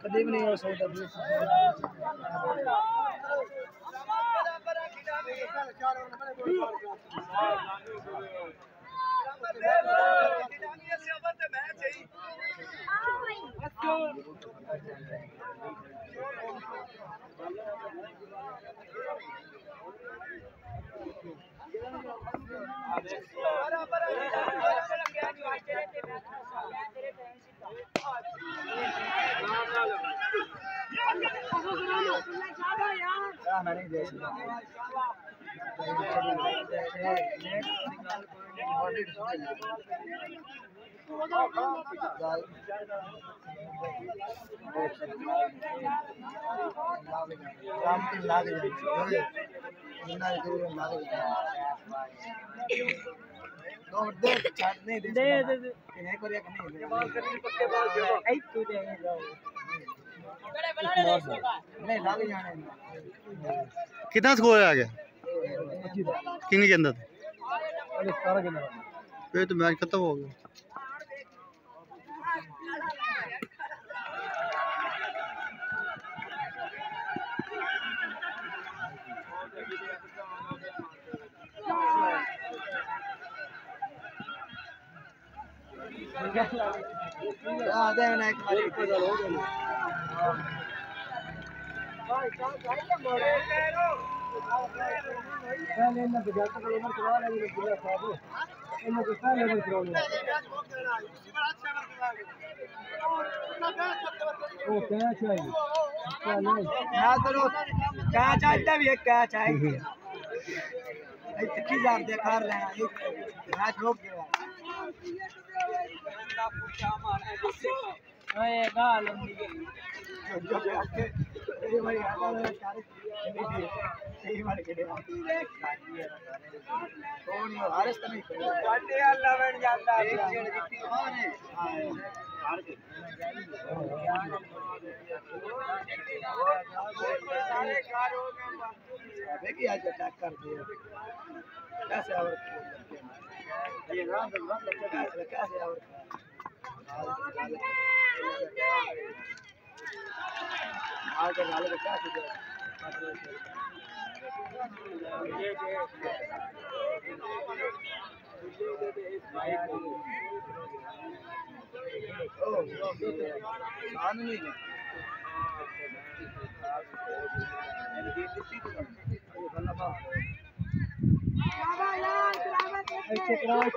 कभी भी नहीं हो सकता कितना स्कोर है आगे कितने के अंदर फिर तो मैच खत्म हो गया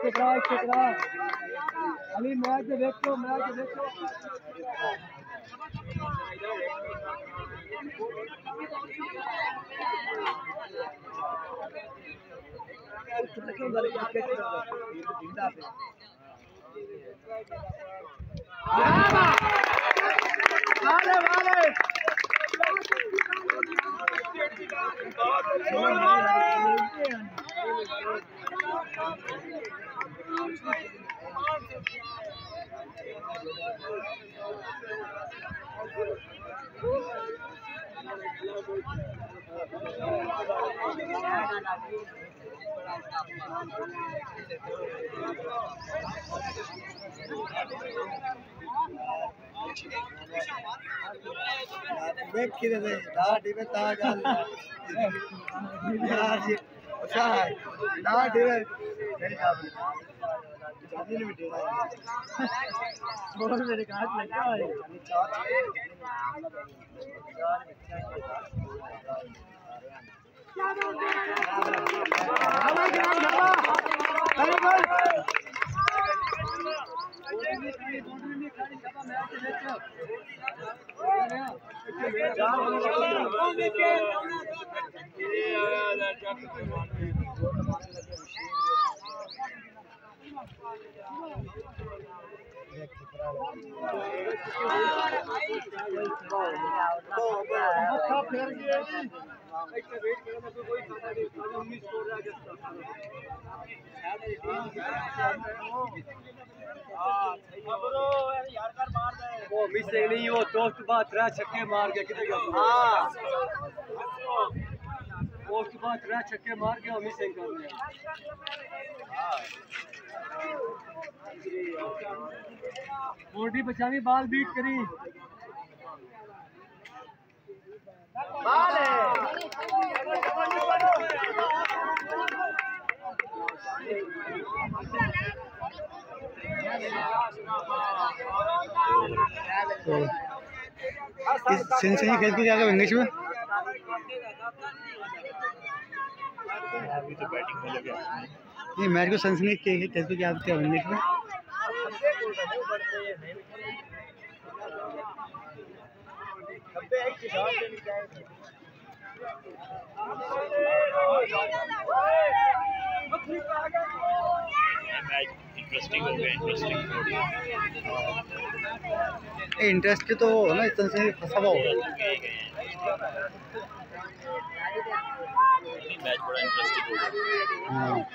देखा रहे हैं अली मैच देखो वो मिसिंग नहीं हो दोस्त बात रहा छक्के मार के कितने हाँ दोस्त बात रहा छक्के मार के मिसिंग कर दिया बॉडी बचावी बाल बीट करी बाल सनसनी खेल के जाकर इंग्लिश में अभी तो बैटिंग हो लगे ये मैच को सनसनी खेल के क्या इंग्लिश में मैच इंटरेस्टिंग हो गया इंटरेस्ट तो हो ना सनसनी फंसा हुआ होगा मैच बड़ा इंटरेस्टिंग हो गया हाँ।